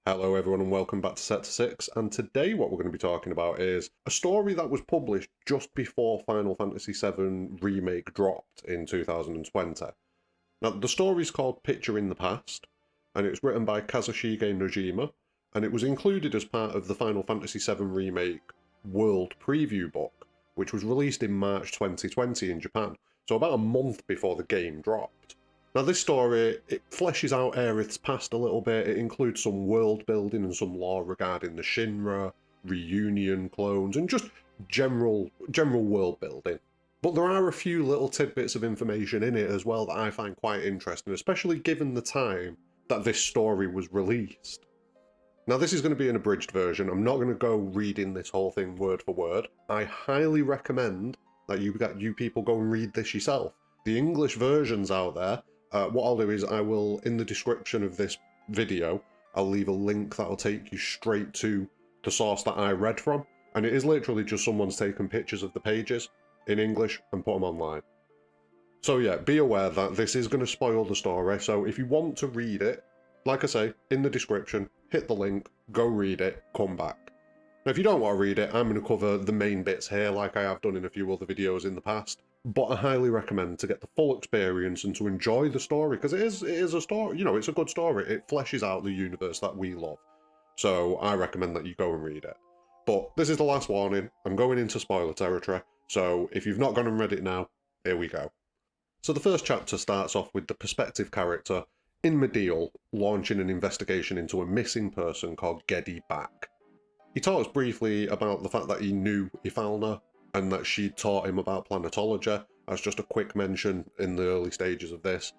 Hello everyone and welcome back to Sector 6, and today what we're going to be talking about is a story that was published just before Final Fantasy VII Remake dropped in 2020. Now the story is called Picture in the Past, and it's written by Kazushige Nojima, and it was included as part of the Final Fantasy VII Remake World Preview book, which was released in March 2020 in Japan, so about a month before the game dropped. Now this story, it fleshes out Aerith's past a little bit. It includes some world building and some lore regarding the Shinra, reunion clones, and just general world building. But there are a few little tidbits of information in it as well that I find quite interesting, especially given the time that this story was released. Now this is going to be an abridged version. I'm not going to go reading this whole thing word for word. I highly recommend that you people go and read this yourself. The English version's out there. What I'll do is I will, in the description of this video, I'll leave a link that'll take you straight to the source that I read from, and it is literally just someone's taken pictures of the pages in English and put them online. So yeah, be aware that this is going to spoil the story, so if you want to read it, like I say, in the description, hit the link, go read it, come back. Now if you don't want to read it, I'm going to cover the main bits here like I have done in a few other videos in the past. But I highly recommend to get the full experience and to enjoy the story, because it is a story, you know, it's a good story. It fleshes out the universe that we love. So I recommend that you go and read it. But this is the last warning. I'm going into spoiler territory, so if you've not gone and read it now, here we go. So the first chapter starts off with the perspective character in Medial launching an investigation into a missing person called Geddy Back. He talks briefly about the fact that he knew Ifalna, and that she taught him about planetology, as just a quick mention in the early stages of this.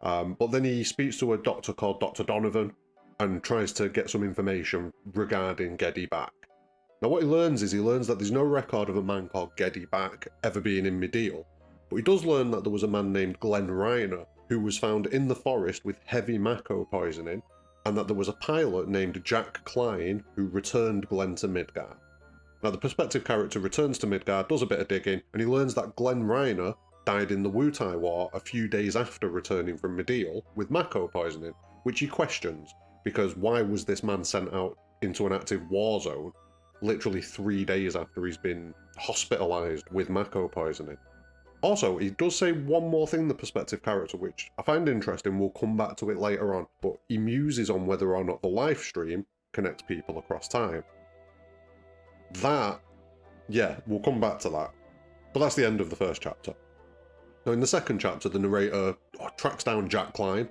But then he speaks to a doctor called Dr. Donovan, and tries to get some information regarding Geddy Back. Now what he learns that there's no record of a man called Geddy Back ever being in Medial, but he does learn that there was a man named Glenn Reiner, who was found in the forest with heavy Mako poisoning, and that there was a pilot named Jack Klein who returned Glenn to Midgar. Now the perspective character returns to Midgard, does a bit of digging, and he learns that Glenn Reiner died in the Wutai War a few days after returning from Medial with Mako poisoning, which he questions, because why was this man sent out into an active war zone literally 3 days after he's been hospitalised with Mako poisoning? Also, he does say one more thing, the perspective character, which I find interesting. We'll come back to it later on, but he muses on whether or not the live stream connects people across time. That, yeah, we'll come back to that. But that's the end of the first chapter. Now in the second chapter, the narrator tracks down Jack Klein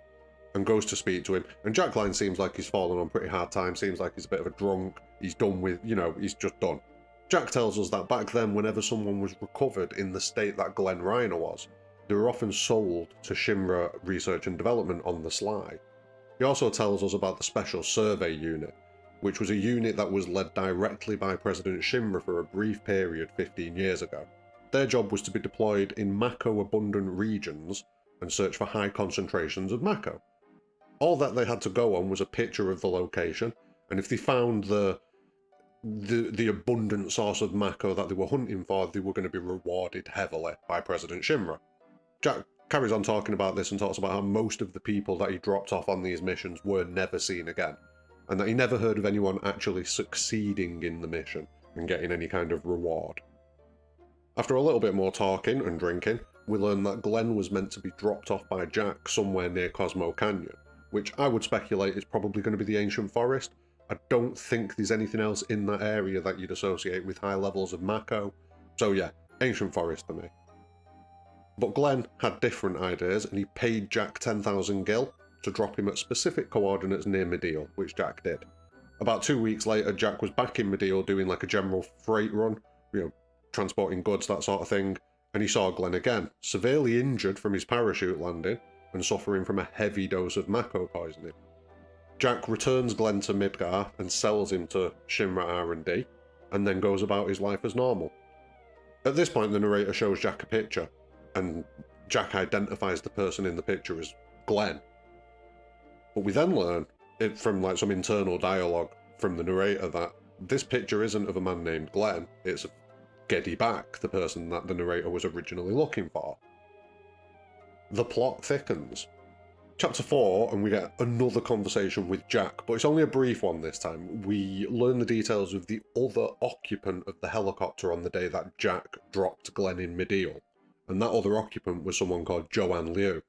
and goes to speak to him. And Jack Klein seems like he's fallen on pretty hard time, seems like he's a bit of a drunk, he's done with, you know, he's just done. Jack tells us that back then, whenever someone was recovered in the state that Glenn Reiner was, they were often sold to Shinra Research and Development on the sly. He also tells us about the Special Survey Unit, which was a unit that was led directly by President Shinra for a brief period 15 years ago. Their job was to be deployed in Mako-abundant regions and search for high concentrations of Mako. All that they had to go on was a picture of the location, and if they found the abundant source of Mako that they were hunting for, they were going to be rewarded heavily by President Shinra. Jack carries on talking about this and talks about how most of the people that he dropped off on these missions were never seen again, and that he never heard of anyone actually succeeding in the mission and getting any kind of reward. After a little bit more talking and drinking, we learn that Glenn was meant to be dropped off by Jack somewhere near Cosmo Canyon, which I would speculate is probably going to be the ancient forest. I don't think there's anything else in that area that you'd associate with high levels of Mako, so yeah, ancient forest to me. But Glenn had different ideas, and he paid Jack 10,000 gil to drop him at specific coordinates near Medial, which Jack did. About 2 weeks later, Jack was back in Medial doing like a general freight run, you know, transporting goods, that sort of thing, and he saw Glenn again, severely injured from his parachute landing and suffering from a heavy dose of Mako poisoning. Jack returns Glenn to Midgar and sells him to Shinra R&D, and then goes about his life as normal. At this point, the narrator shows Jack a picture, and Jack identifies the person in the picture as Glenn. But we then learn, from like some internal dialogue from the narrator, that this picture isn't of a man named Glenn, it's of Geddy Back, the person that the narrator was originally looking for. The plot thickens. Chapter 4, and we get another conversation with Jack, but it's only a brief one this time. We learn the details of the other occupant of the helicopter on the day that Jack dropped Glenn in Medeal, and that other occupant was someone called Joanne Liu.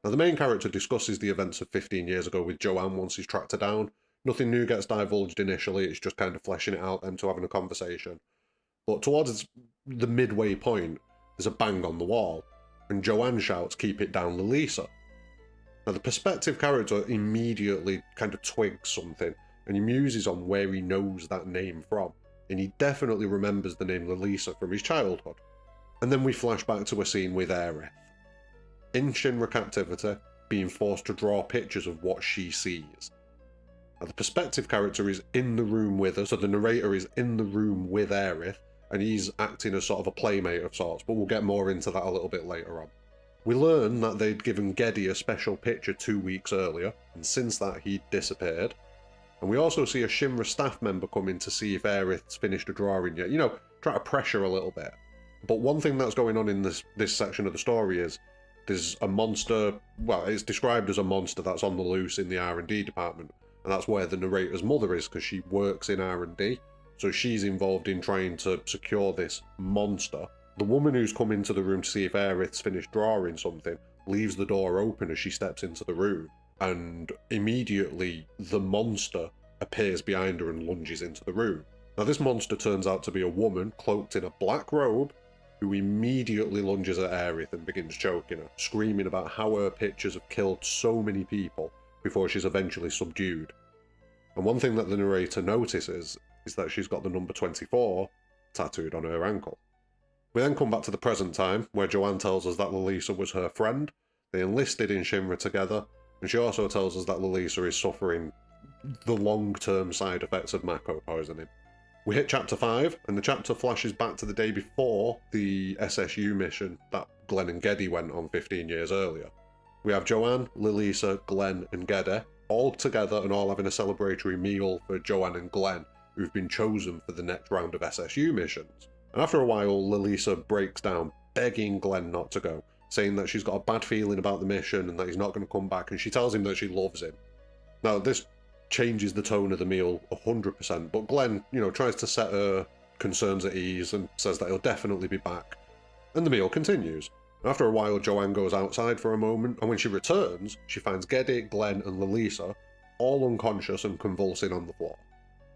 Now, the main character discusses the events of 15 years ago with Joanne once he's tracked her down. Nothing new gets divulged initially, it's just kind of fleshing it out, them two having a conversation. But towards the midway point, there's a bang on the wall, and Joanne shouts, "Keep it down, Lalisa." Now, the perspective character immediately kind of twigs something, and he muses on where he knows that name from, and he definitely remembers the name Lalisa from his childhood. And then we flash back to a scene with Aerith, in Shinra captivity, being forced to draw pictures of what she sees. Now, the perspective character is in the room with her, so the narrator is in the room with Aerith, and he's acting as sort of a playmate of sorts, but we'll get more into that a little bit later on. We learn that they'd given Geddy a special picture 2 weeks earlier, and since that he'd disappeared. And we also see a Shinra staff member come in to see if Aerith's finished a drawing yet. You know, try to pressure a little bit. But one thing that's going on in this section of the story is there's a monster, well, it's described as a monster that's on the loose in the R&D department, and that's where the narrator's mother is, because she works in R&D, so she's involved in trying to secure this monster. The woman who's come into the room to see if Aerith's finished drawing something leaves the door open as she steps into the room, and immediately the monster appears behind her and lunges into the room. Now, this monster turns out to be a woman cloaked in a black robe who immediately lunges at Aerith and begins choking her, screaming about how her pictures have killed so many people before she's eventually subdued. And one thing that the narrator notices is that she's got the number 24 tattooed on her ankle. We then come back to the present time, where Joanne tells us that Lalisa was her friend, they enlisted in Shinra together, and she also tells us that Lalisa is suffering the long-term side effects of Mako poisoning. We hit Chapter 5, and the chapter flashes back to the day before the SSU mission that Glenn and Geddy went on 15 years earlier. We have Joanne, Lalisa, Glenn, and Geddy all together and all having a celebratory meal for Joanne and Glenn, who've been chosen for the next round of SSU missions. And after a while, Lalisa breaks down, begging Glenn not to go, saying that she's got a bad feeling about the mission and that he's not going to come back, and she tells him that she loves him. Now, this changes the tone of the meal 100%, but Glenn, tries to set her concerns at ease and says that he'll definitely be back. And the meal continues. After a while, Joanne goes outside for a moment, and when she returns, she finds Geddy, Glenn, and Lalisa all unconscious and convulsing on the floor.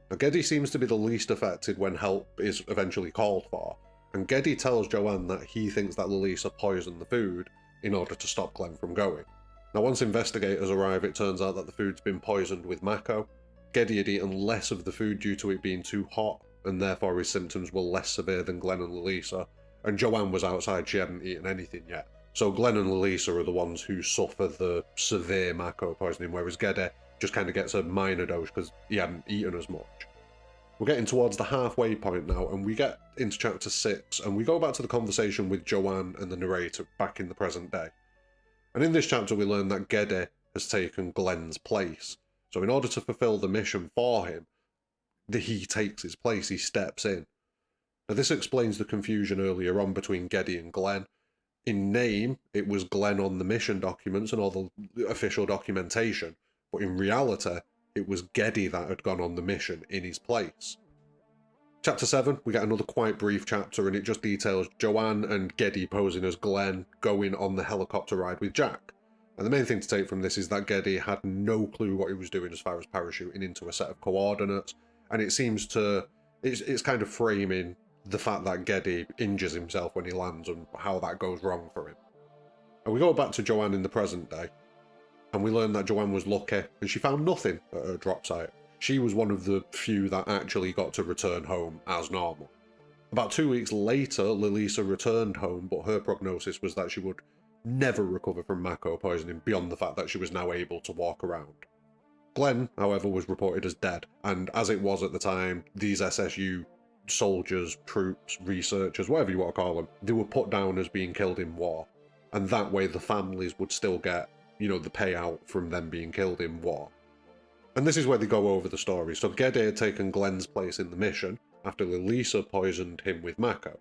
Now, Geddy seems to be the least affected when help is eventually called for, and Geddy tells Joanne that he thinks that Lalisa poisoned the food in order to stop Glenn from going. Now, once investigators arrive, it turns out that the food's been poisoned with Mako. Geddy had eaten less of the food due to it being too hot, and therefore his symptoms were less severe than Glenn and Lalisa, and Joanne was outside, she hadn't eaten anything yet. So Glenn and Lalisa are the ones who suffer the severe Mako poisoning, whereas Geddy just kind of gets a minor dose because he hadn't eaten as much. We're getting towards the halfway point now, and we get into Chapter 6, and we go back to the conversation with Joanne and the narrator back in the present day. And in this chapter we learn that Geddy has taken Glenn's place. So in order to fulfill the mission for him, he takes his place, he steps in. Now this explains the confusion earlier on between Geddy and Glenn. In name, it was Glenn on the mission documents and all the official documentation, but in reality, it was Geddy that had gone on the mission in his place. Chapter 7, we get another quite brief chapter, and it just details Joanne and Geddy posing as Glenn going on the helicopter ride with Jack. And the main thing to take from this is that Geddy had no clue what he was doing as far as parachuting into a set of coordinates, and it seems to, it's kind of framing the fact that Geddy injures himself when he lands and how that goes wrong for him. And we go back to Joanne in the present day, and we learn that Joanne was lucky, and she found nothing at her drop site. She was one of the few that actually got to return home as normal. About 2 weeks later, Lalisa returned home, but her prognosis was that she would never recover from Mako poisoning beyond the fact that she was now able to walk around. Glenn, however, was reported as dead, and as it was at the time, these SSU soldiers, troops, researchers, whatever you want to call them, they were put down as being killed in war, and that way the families would still get the payout from them being killed in war. And this is where they go over the story. So Geddy had taken Glenn's place in the mission after Lalisa poisoned him with Mako.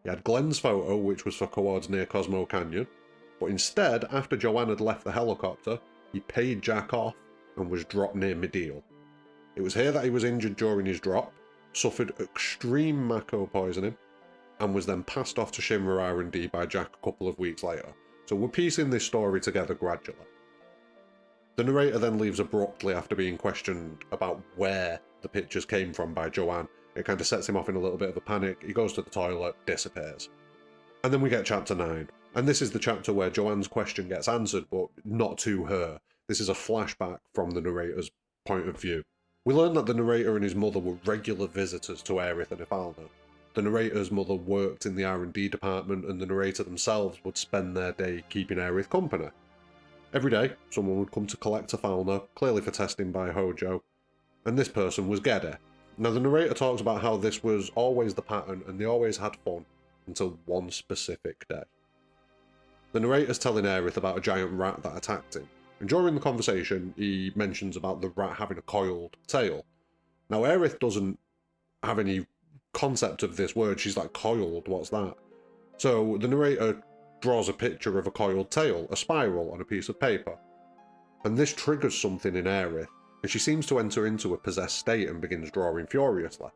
He had Glenn's photo, which was for coords near Cosmo Canyon, but instead, after Joanne had left the helicopter, he paid Jack off and was dropped near Medeal. It was here that he was injured during his drop, suffered extreme Mako poisoning, and was then passed off to Shinra R&D by Jack a couple of weeks later. So we're piecing this story together gradually. The narrator then leaves abruptly after being questioned about where the pictures came from by Joanne. It kind of sets him off in a little bit of a panic. He goes to the toilet, disappears. And then we get chapter 9. And this is the chapter where Joanne's question gets answered, but not to her. This is a flashback from the narrator's point of view. We learn that the narrator and his mother were regular visitors to Aerith and Ifalna. The narrator's mother worked in the R&D department, and the narrator themselves would spend their day keeping Aerith company. Every day, someone would come to collect Ifalna, clearly for testing by Hojo, and this person was Gede. Now the narrator talks about how this was always the pattern, and they always had fun, until one specific day. The narrator's telling Aerith about a giant rat that attacked him, and during the conversation he mentions about the rat having a coiled tail. Now Aerith doesn't have any concept of this word. She's like, coiled, what's that? So the narrator draws a picture of a coiled tail, a spiral, on a piece of paper. And this triggers something in Aerith, and she seems to enter into a possessed state and begins drawing furiously.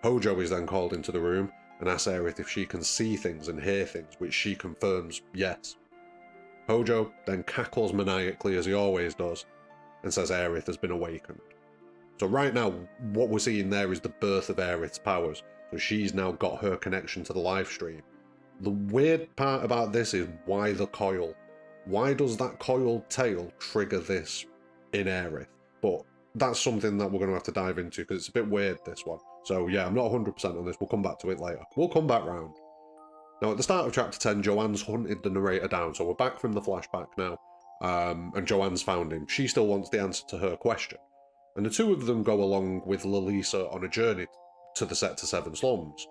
Hojo is then called into the room and asks Aerith if she can see things and hear things, which she confirms yes. Hojo then cackles maniacally as he always does, and says Aerith has been awakened. So right now, what we're seeing there is the birth of Aerith's powers, so she's now got her connection to the live stream. The weird part about this is why the coil? Why does that coiled tail trigger this in Aerith? But that's something that we're going to have to dive into because it's a bit weird, this one. So yeah, I'm not 100% on this. We'll come back to it later. We'll come back round. Now, at the start of chapter 10, Joanne's hunted the narrator down, so we're back from the flashback now, and Joanne's found him. She still wants the answer to her question. And the two of them go along with Lilisa on a journey to the Sector 7 slums.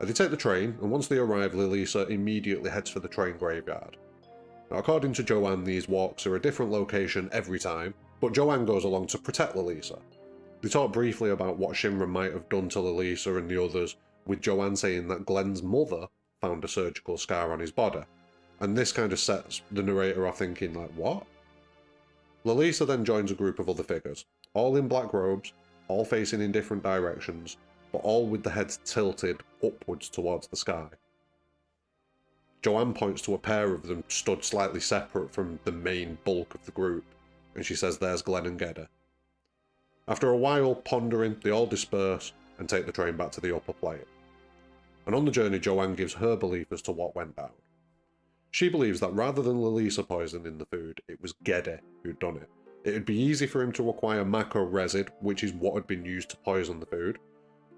They take the train, and once they arrive, Lilisa immediately heads for the train graveyard. Now, according to Joanne, these walks are a different location every time, but Joanne goes along to protect Lilisa. They talk briefly about what Shinra might have done to Lilisa and the others, with Joanne saying that Glenn's mother found a surgical scar on his body. And this kind of sets the narrator off thinking, like, what? Lilisa then joins a group of other figures, all in black robes, all facing in different directions, but all with the heads tilted upwards towards the sky. Joanne points to a pair of them stood slightly separate from the main bulk of the group, and she says there's Glenn and Gede. After a while pondering, they all disperse and take the train back to the upper plate. And on the journey, Joanne gives her belief as to what went down. She believes that rather than Lilisa poisoning the food, it was Gede who'd done it. It would be easy for him to acquire Mako resid, which is what had been used to poison the food,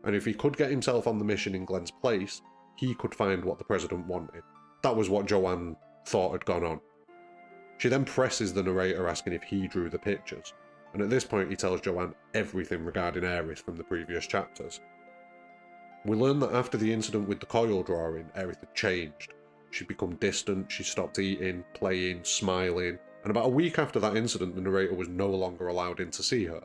and if he could get himself on the mission in Glenn's place, he could find what the president wanted. That was what Joanne thought had gone on. She then presses the narrator asking if he drew the pictures, and at this point he tells Joanne everything regarding Aerith from the previous chapters. We learn that after the incident with the coil drawing, Aerith had changed. She'd become distant, she stopped eating, playing, smiling, and about a week after that incident the narrator was no longer allowed in to see her.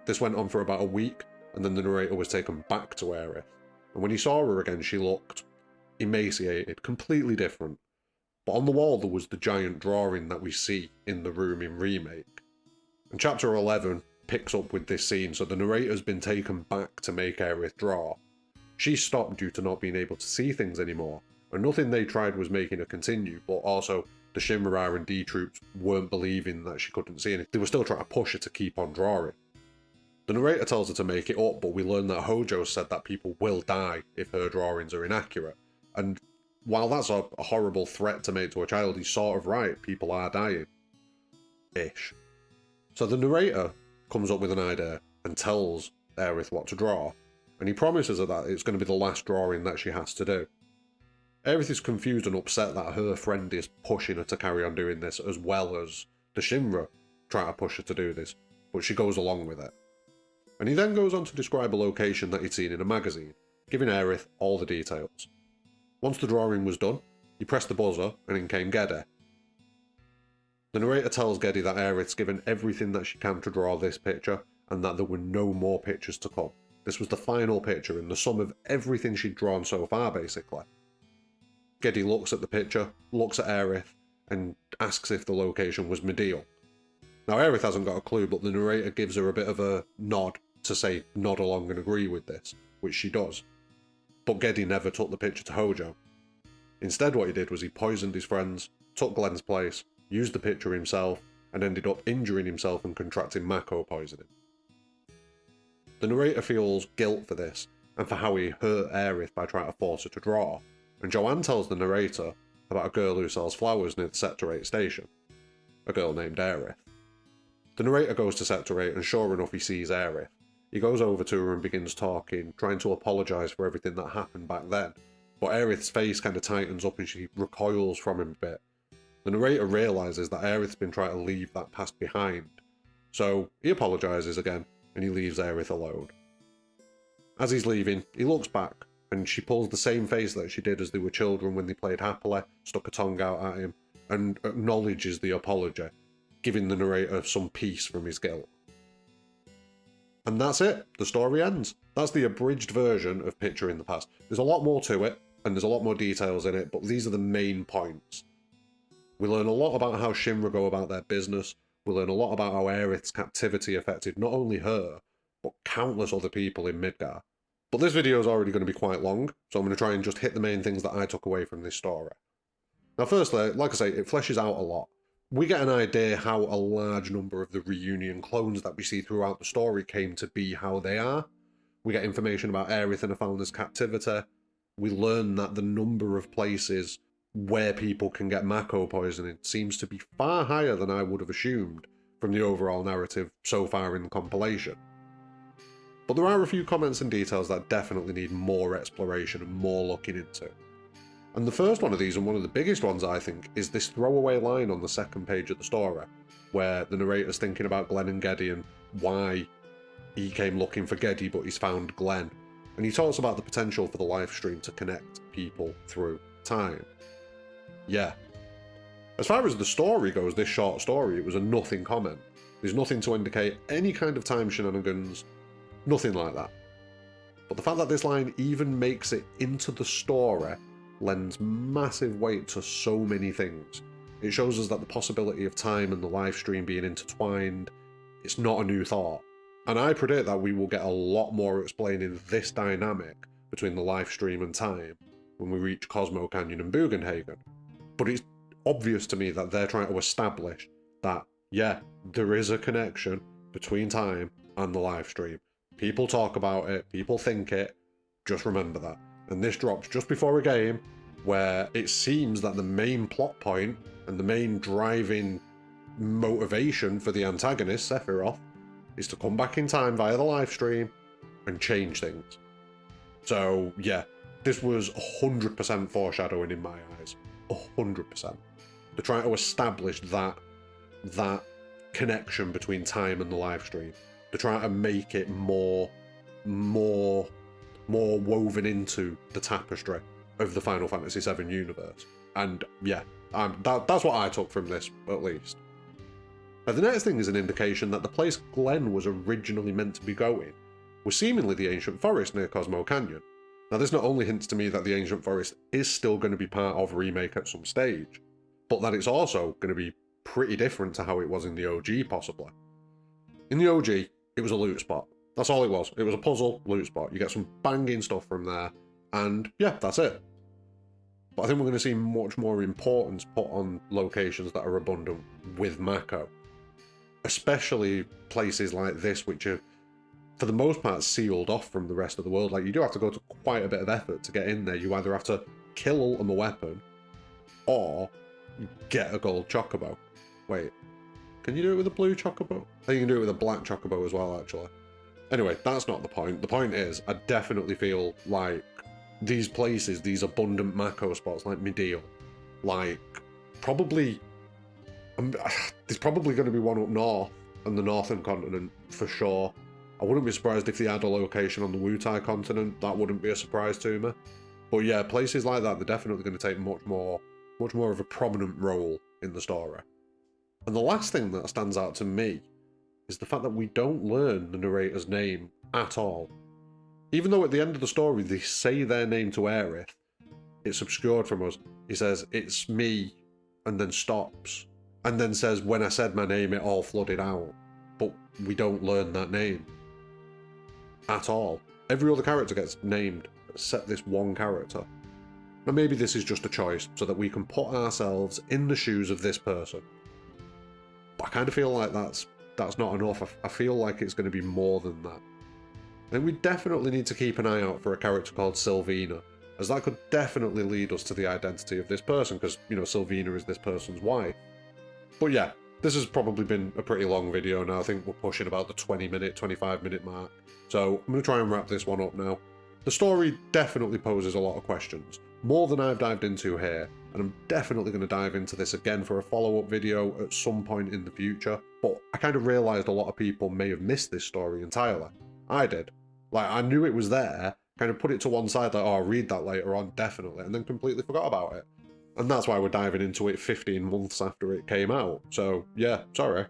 This went on for about a week, and then the narrator was taken back to Aerith, and when he saw her again she looked emaciated, completely different. But on the wall there was the giant drawing that we see in the room in Remake. And chapter 11 picks up with this scene, so the narrator's been taken back to make Aerith draw. She stopped due to not being able to see things anymore, and nothing they tried was making her continue, but also the Shinra R&D troops weren't believing that she couldn't see anything. They were still trying to push her to keep on drawing. The narrator tells her to make it up, but we learn that Hojo said that people will die if her drawings are inaccurate. And while that's a horrible threat to make to a child, he's sort of right, people are dying. Ish. So the narrator comes up with an idea and tells Aerith what to draw, and he promises her that it's going to be the last drawing that she has to do. Aerith is confused and upset that her friend is pushing her to carry on doing this, as well as the Shinra try to push her to do this, but she goes along with it. And he then goes on to describe a location that he'd seen in a magazine, giving Aerith all the details. Once the drawing was done, he pressed the buzzer and in came Gede. The narrator tells Gede that Aerith's given everything that she can to draw this picture, and that there were no more pictures to come. This was the final picture and the sum of everything she'd drawn so far, basically. Gede looks at the picture, looks at Aerith, and asks if the location was Medeal. Now, Aerith hasn't got a clue, but the narrator gives her a bit of a nod to say nod along and agree with this, which she does. But Geddy never took the picture to Hojo. Instead, what he did was he poisoned his friends, took Glenn's place, used the picture himself, and ended up injuring himself and contracting Mako poisoning. The narrator feels guilt for this, and for how he hurt Aerith by trying to force her to draw, and Joanne tells the narrator about a girl who sells flowers near the Sector 8 station, a girl named Aerith. The narrator goes to Sector 8, and sure enough he sees Aerith. He goes over to her and begins talking, trying to apologise for everything that happened back then, but Aerith's face kind of tightens up and she recoils from him a bit. The narrator realises that Aerith's been trying to leave that past behind, so he apologises again, and he leaves Aerith alone. As he's leaving, he looks back, and she pulls the same face that she did as they were children when they played happily, stuck a tongue out at him, and acknowledges the apology, giving the narrator some peace from his guilt. And that's it. The story ends. That's the abridged version of Picture in the Past. There's a lot more to it, and there's a lot more details in it, but these are the main points. We learn a lot about how Shinra go about their business. We learn a lot about how Aerith's captivity affected not only her, but countless other people in Midgar. But this video is already going to be quite long, so I'm going to try and just hit the main things that I took away from this story. Now firstly, like I say, it fleshes out a lot. We get an idea how a large number of the reunion clones that we see throughout the story came to be how they are. We get information about Aerith and her founder's captivity. We learn that the number of places where people can get Mako poisoning seems to be far higher than I would have assumed from the overall narrative so far in the compilation. But there are a few comments and details that definitely need more exploration and more looking into. And the first one of these, and one of the biggest ones I think, is this throwaway line on the second page of the story, where the narrator's thinking about Glenn and Geddy and why he came looking for Geddy but he's found Glenn. And he talks about the potential for the live stream to connect people through time. Yeah. As far as the story goes, this short story, it was a nothing comment. There's nothing to indicate any kind of time shenanigans, nothing like that. But the fact that this line even makes it into the story lends massive weight to so many things. It shows us that the possibility of time and the live stream being intertwined, it's not a new thought. And I predict that we will get a lot more explaining this dynamic between the live stream and time when we reach Cosmo Canyon and Bugenhagen. But it's obvious to me that they're trying to establish that, yeah, there is a connection between time and the live stream. People talk about it, people think it, just remember that. And this drops just before a game where it seems that the main plot point and the main driving motivation for the antagonist, Sephiroth, is to come back in time via the live stream and change things. So yeah, this was 100% foreshadowing in my eyes. 100%. They're trying to establish that connection between time and the live stream. They're trying to make it more woven into the tapestry of the Final Fantasy VII universe. And yeah, that's what I took from this, at least. Now, the next thing is an indication that the place Glenn was originally meant to be going was seemingly the ancient forest near Cosmo Canyon. Now, this not only hints to me that the ancient forest is still going to be part of Remake at some stage, but that it's also going to be pretty different to how it was in the OG, possibly. In the OG, it was a loot spot. That's all it was. It was a puzzle loot spot. You get some banging stuff from there, and yeah, that's it. But I think we're going to see much more importance put on locations that are abundant with Mako. Especially places like this, which are, for the most part, sealed off from the rest of the world. Like, you do have to go to quite a bit of effort to get in there. You either have to kill Ultima Weapon, or get a gold chocobo. Wait, can you do it with a blue chocobo? I think you can do it with a black chocobo as well, actually. Anyway, that's not the point. The point is, I definitely feel like these places, these abundant Mako spots like Medeal, like, probably, there's probably going to be one up north on the northern continent, for sure. I wouldn't be surprised if they add a location on the Wutai continent. That wouldn't be a surprise to me. But yeah, places like that, they're definitely going to take much more of a prominent role in the story. And the last thing that stands out to me is the fact that we don't learn the narrator's name at all. Even though at the end of the story they say their name to Aerith, it's obscured from us. He says, "It's me, and then stops, and then says, when I said my name, it all flooded out. But we don't learn that name at all. Every other character gets named, except this one character. Now maybe this is just a choice so that we can put ourselves in the shoes of this person. But I kind of feel like that's not enough. I feel like it's going to be more than that. I think we definitely need to keep an eye out for a character called Sylvina, as that could definitely lead us to the identity of this person, because, you know, Sylvina is this person's wife. But yeah, this has probably been a pretty long video now. I think we're pushing about the 20-minute, 25-minute mark. So I'm going to try and wrap this one up now. The story definitely poses a lot of questions, more than I've dived into here, and I'm definitely going to dive into this again for a follow-up video at some point in the future, but I kind of realised a lot of people may have missed this story entirely. I did. Like, I knew it was there, kind of put it to one side, like, oh, I'll read that later on, definitely, and then completely forgot about it. And that's why we're diving into it 15 months after it came out, so yeah, sorry.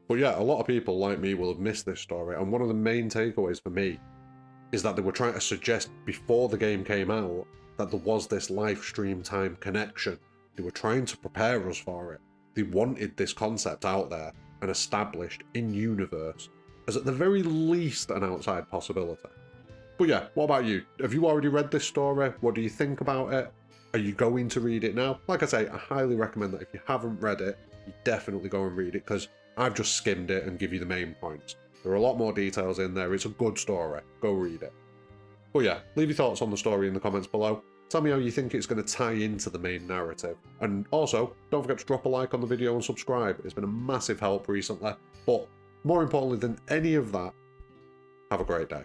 But yeah, a lot of people like me will have missed this story, and one of the main takeaways for me is that they were trying to suggest before the game came out that there was this live stream time connection. They were trying to prepare us for it. They wanted this concept out there and established in universe as at the very least an outside possibility. But yeah, what about you? Have you already read this story? What do you think about it? Are you going to read it now? Like I say, I highly recommend that if you haven't read it, you definitely go and read it, because I've just skimmed it and give you the main points. There are a lot more details in there. It's a good story. Go read it. But yeah, leave your thoughts on the story in the comments below. Tell me how you think it's going to tie into the main narrative. And also, don't forget to drop a like on the video and subscribe. It's been a massive help recently. But more importantly than any of that, have a great day.